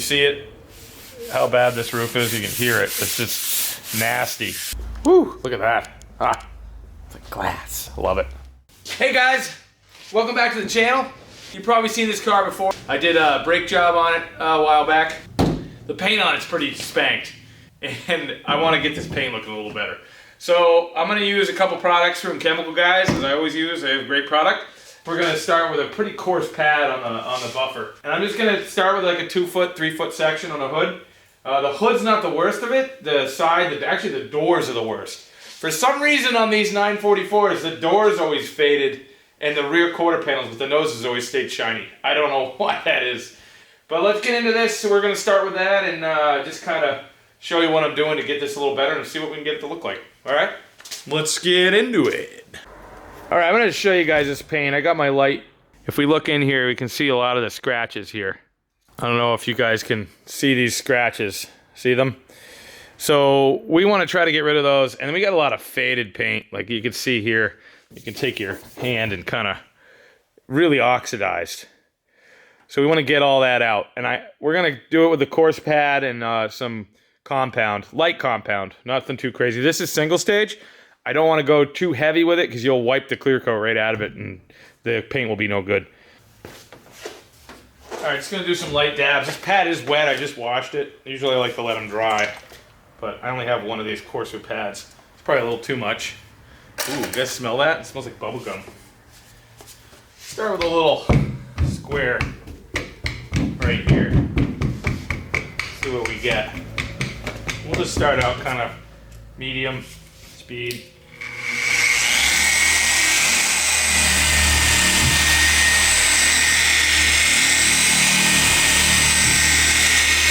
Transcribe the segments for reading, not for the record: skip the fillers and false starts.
see it? How bad this roof is? You can hear it. It's just nasty. Woo, look at that. Ah, it's like glass. I love it. Hey guys, welcome back to the channel. You've probably seen this car before. I did a brake job on it a while back. The paint on it's pretty spanked, and I want to get this paint looking a little better. So I'm going to use a couple products from Chemical Guys, as I always use. They have a great product. We're going to start with a pretty coarse pad on the buffer. And I'm just going to start with like a 2 foot, 3 foot section on the hood. The hood's not the worst of it. The side, actually the doors are the worst. For some reason on these 944s, the doors always faded and the rear quarter panels with the noses always stayed shiny. I don't know why that is. But let's get into this. So we're going to start with that and just kind of show you what I'm doing to get this a little better and see what we can get it to look like. All right? Let's get into it. All right, I'm going to show you guys this paint. I got my light. If we look in here, we can see a lot of the scratches here. I don't know if you guys can see these scratches. See them? So we want to try to get rid of those. And then we got a lot of faded paint. Like you can see here, you can take your hand and kind of really oxidized. So we want to get all that out. And we're going to do it with a coarse pad and some compound, light compound, nothing too crazy. This is single stage. I don't want to go too heavy with it because you'll wipe the clear coat right out of it and the paint will be no good. All right, just gonna do some light dabs. This pad is wet, I just washed it. Usually I like to let them dry, but I only have one of these coarser pads. It's probably a little too much. Ooh, you guys smell that? It smells like bubble gum. Start with a little square right here. See what we get. We'll just start out kind of medium speed.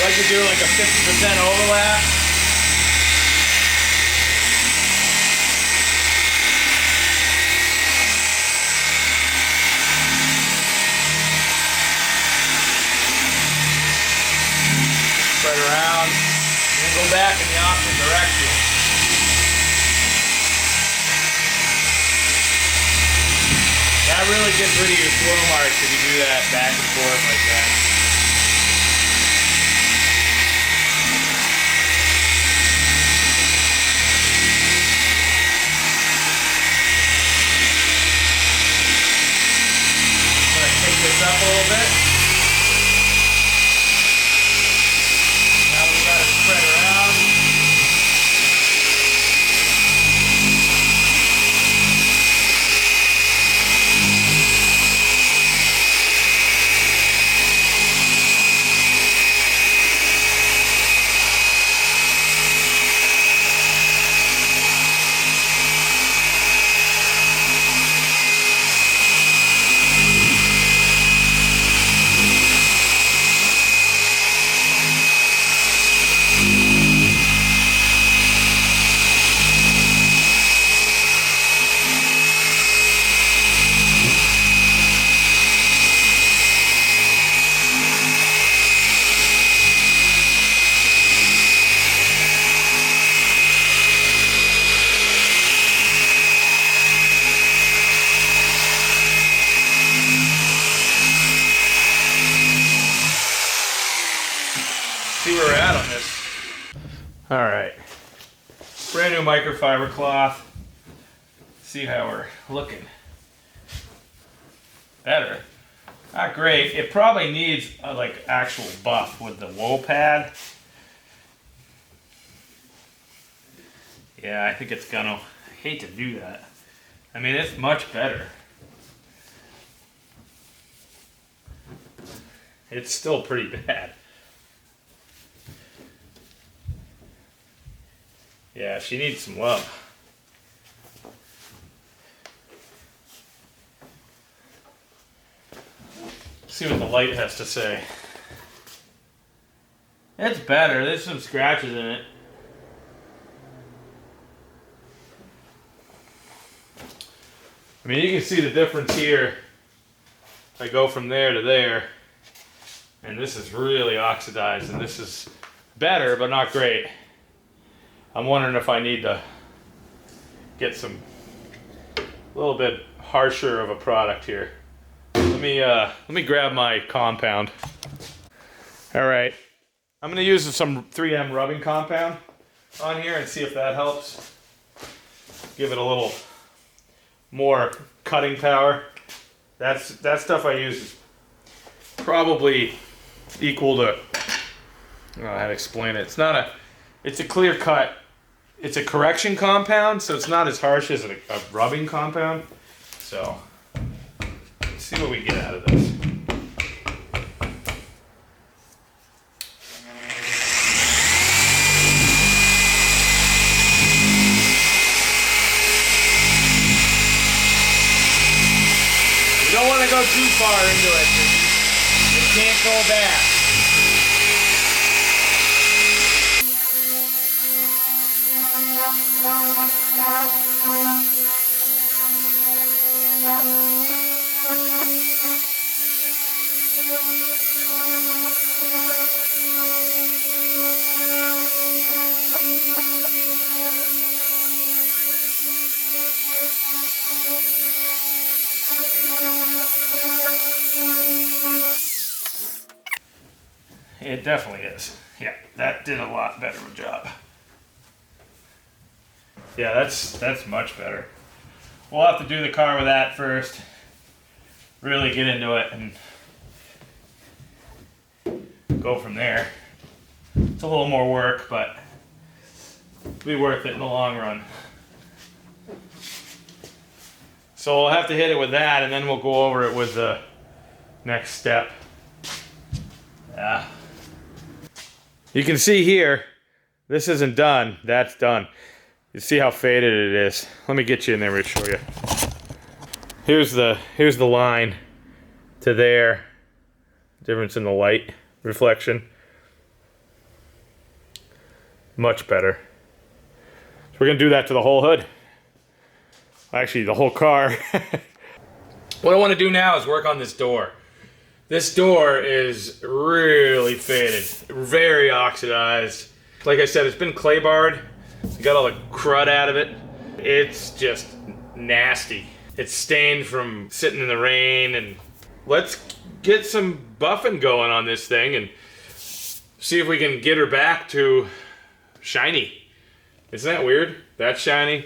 I like to do like a 50% overlap. Spread around, and then go back in the opposite direction. That really gets rid of your swirl marks if you do that back and forth like that. I'm going to pick this up a little bit. Now we got it spread around. See where we're at on this. All right, brand new microfiber cloth. See how we're looking. Better. Not great. It probably needs a, like actual buff with the wool pad. Yeah, I think it's gonna. I hate to do that. I mean, it's much better. It's still pretty bad. Yeah, she needs some love. See what the light has to say. It's better. There's some scratches in it. I mean, you can see the difference here. I go from there to there, and this is really oxidized, and this is better, but not great. I'm wondering if I need to get some a little bit harsher of a product here. Let me grab my compound. All right, I'm gonna use some 3M rubbing compound on here and see if that helps. Give it a little more cutting power. That stuff I use is probably equal to, I don't know how to explain it. It's a clear cut. It's a correction compound, so it's not as harsh as a rubbing compound. So, let's see what we get out of this. You don't want to go too far into it. You can't go back. It definitely is. Yeah, that did a lot better of a job. Yeah, that's much better. We'll have to do the car with that first. Really get into it and go from there. It's a little more work, but it'll be worth it in the long run. So we'll have to hit it with that, and then we'll go over it with the next step. Yeah. You can see here, this isn't done, that's done. You see how faded it is. Let me get you in there and show you. Here's the line to there. Difference in the light reflection. Much better. So we're gonna do that to the whole hood. Actually, the whole car. What I want to do now is work on this door. This door is really faded, very oxidized. Like I said, it's been clay barred. Got all the crud out of it. It's just nasty. It's stained from sitting in the rain, and let's get some buffing going on this thing and see if we can get her back to shiny. Isn't that weird? That's shiny,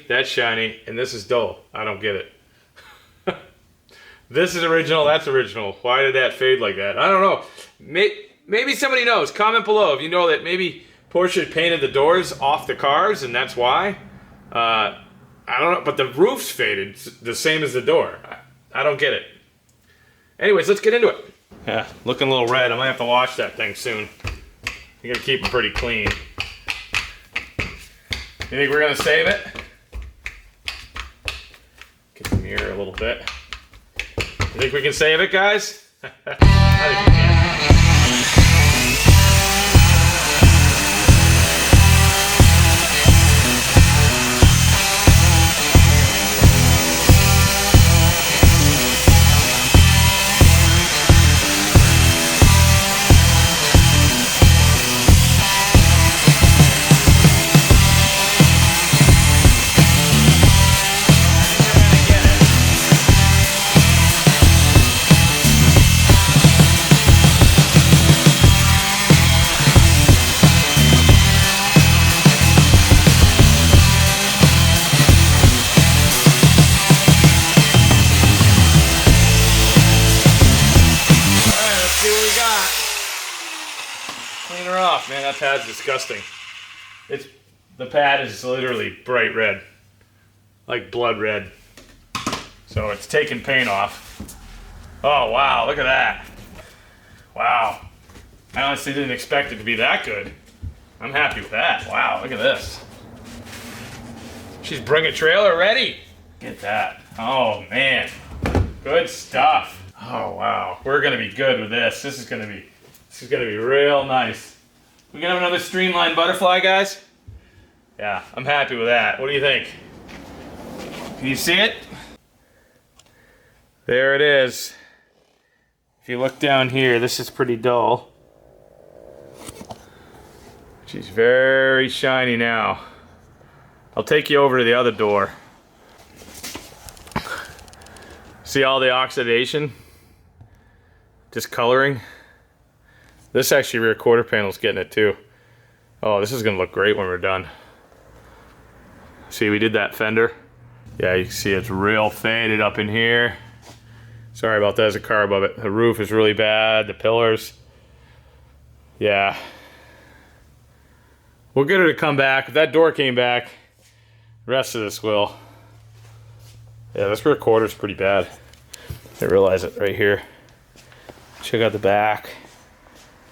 and this is dull. I don't get it. This is original, that's original. Why did that fade like that? I don't know. Maybe somebody knows. Comment below if you know that maybe Porsche painted the doors off the cars and that's why. I don't know, but the roof's faded the same as the door. I don't get it. Anyways, let's get into it. Yeah, looking a little red. I might have to wash that thing soon. You gotta keep them pretty clean. You think we're gonna save it? Get the mirror a little bit. You think we can save it, guys? I think we can. Clean her off, man. That pad's disgusting. The pad is literally bright red, like blood red. So it's taking paint off. Oh wow, look at that. Wow. I honestly didn't expect it to be that good. I'm happy with that. Wow, look at this. She's bringing trailer ready. Get that. Oh man, good stuff. Oh wow, we're gonna be good with this. This is gonna be real nice. We gonna have another streamlined butterfly, guys? Yeah, I'm happy with that. What do you think? Can you see it? There it is. If you look down here, this is pretty dull. She's very shiny now. I'll take you over to the other door. See all the oxidation? Discoloring? This actually rear quarter panel's getting it too. Oh, this is gonna look great when we're done. See, we did that fender. Yeah, you can see it's real faded up in here. Sorry about that, there's a car above it. The roof is really bad, the pillars. Yeah. We'll get her to come back. If that door came back, the rest of this will. Yeah, this rear quarter's pretty bad. I realize it right here. Check out the back.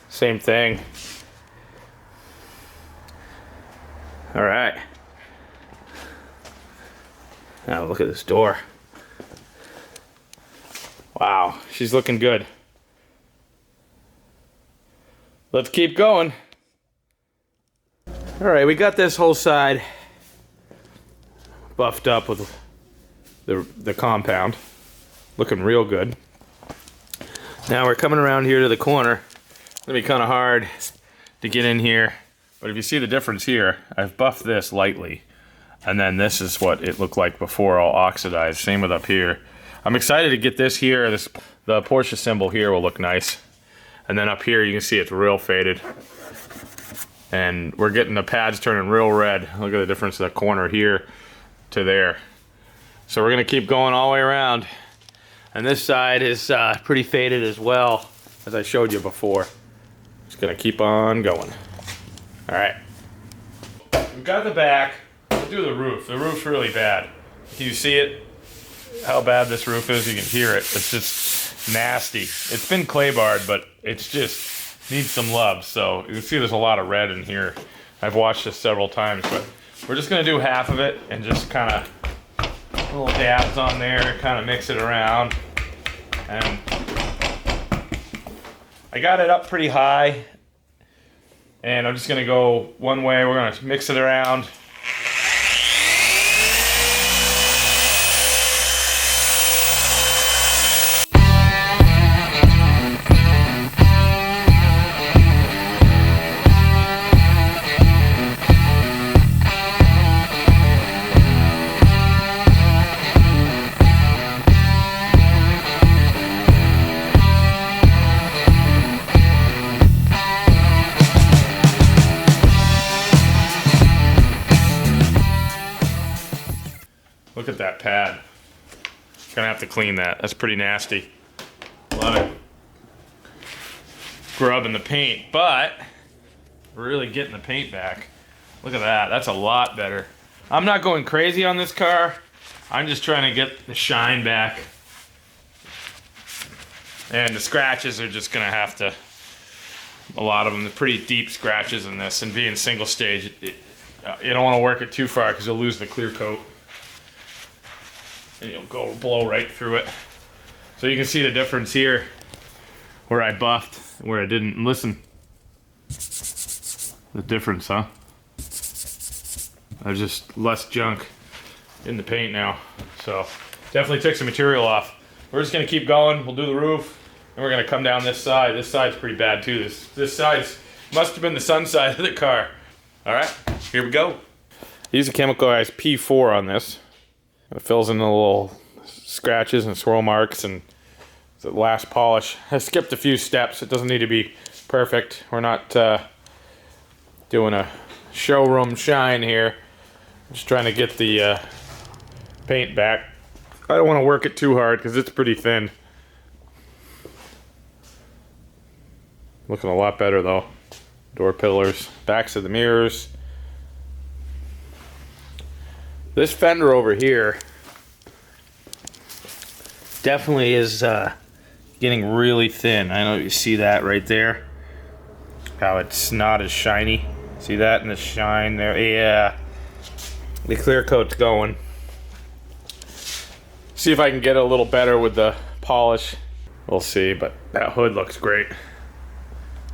Same thing. All right. Now look at this door. Wow, she's looking good. Let's keep going. All right, we got this whole side buffed up with the compound. Looking real good. Now we're coming around here to the corner. It's gonna be kind of hard to get in here, but if you see the difference here, I've buffed this lightly, and then this is what it looked like before, all oxidized. Same with up here. I'm excited to get this here. The Porsche symbol here will look nice, and then up here you can see it's real faded, and we're getting the pads turning real red. Look at the difference of the corner here to there. So we're gonna keep going all the way around. And this side is pretty faded as well, as I showed you before. Just gonna keep on going. All right. We've got the back. We'll do the roof. The roof's really bad. Can you see it? How bad this roof is? You can hear it. It's just nasty. It's been clay barred, but it's just needs some love. So you can see there's a lot of red in here. I've watched this several times, but we're just gonna do half of it and just kind of little dabs on there, kind of mix it around. And I got it up pretty high, and I'm just gonna go one way. We're gonna mix it around. Look at that pad. Gonna have to clean that. That's pretty nasty. A lot of grub in the paint, but we're really getting the paint back. Look at that. That's a lot better. I'm not going crazy on this car. I'm just trying to get the shine back. And the scratches are just gonna have to, a lot of them, they're pretty deep scratches in this, and being single stage, you don't want to work it too far because you'll lose the clear coat. And you'll blow right through it. So you can see the difference here, where I buffed, where I didn't. Listen, the difference, huh? There's just less junk in the paint now. So definitely took some material off. We're just gonna keep going. We'll do the roof, and we're gonna come down this side. This side's pretty bad too. This side's must have been the sun side of the car. All right, here we go. Use a chemicalized P4 on this. It fills in the little scratches and swirl marks and the last polish. I skipped a few steps. It doesn't need to be perfect. We're not doing a showroom shine here. Just trying to get the paint back. I don't want to work it too hard because it's pretty thin. Looking a lot better though. Door pillars, backs of the mirrors. This fender over here definitely is getting really thin. I know you see that right there. How it's not as shiny. See that in the shine there? Yeah. The clear coat's going. See if I can get it a little better with the polish. We'll see, but that hood looks great.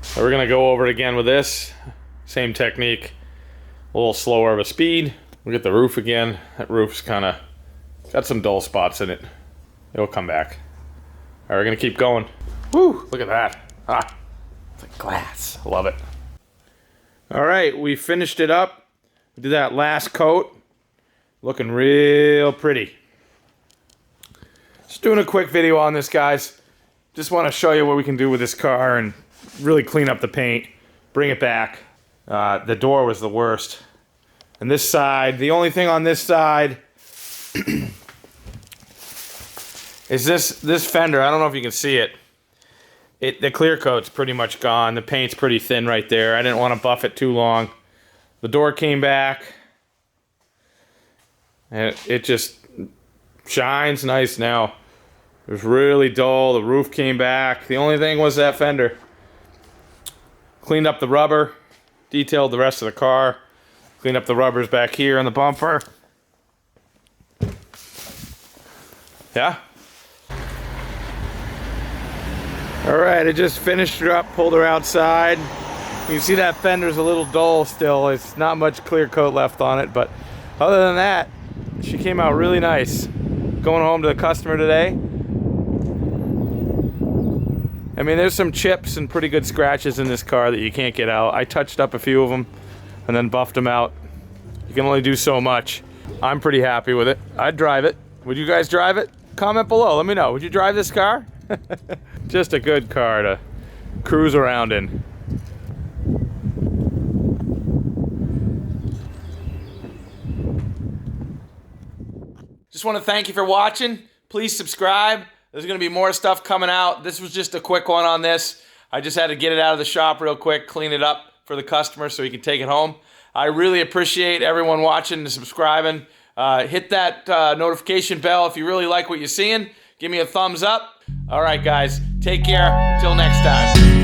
So we're gonna go over it again with this. Same technique. A little slower of a speed. We'll get the roof again. That roof's kind of got some dull spots in it. It'll come back. All right, we're gonna keep going. Woo, look at that. Ah, it's like glass. I love it. All right, we finished it up. We did that last coat. Looking real pretty. Just doing a quick video on this, guys. Just want to show you what we can do with this car and really clean up the paint, bring it back. The door was the worst. And this side, the only thing on this side is this fender. I don't know if you can see it. The clear coat's pretty much gone. The paint's pretty thin right there. I didn't want to buff it too long. The door came back. And it just shines nice now. It was really dull. The roof came back. The only thing was that fender. Cleaned up the rubber. Detailed the rest of the car. Cleaned up the rubbers back here on the bumper. Yeah. Alright, I just finished her up, pulled her outside. You can see that fender's a little dull still. It's not much clear coat left on it, but other than that, she came out really nice. Going home to the customer today. I mean, there's some chips and pretty good scratches in this car that you can't get out. I touched up a few of them and then buffed them out. You can only do so much. I'm pretty happy with it. I'd drive it. Would you guys drive it? Comment below, let me know. Would you drive this car? Just a good car to cruise around in. Just want to thank you for watching. Please subscribe. There's going to be more stuff coming out. This was just a quick one on this. I just had to get it out of the shop real quick, clean it up for the customer so he can take it home. I really appreciate everyone watching and subscribing. Hit that notification bell if you really like what you're seeing. Give me a thumbs up. All right, guys. Take care. Until next time.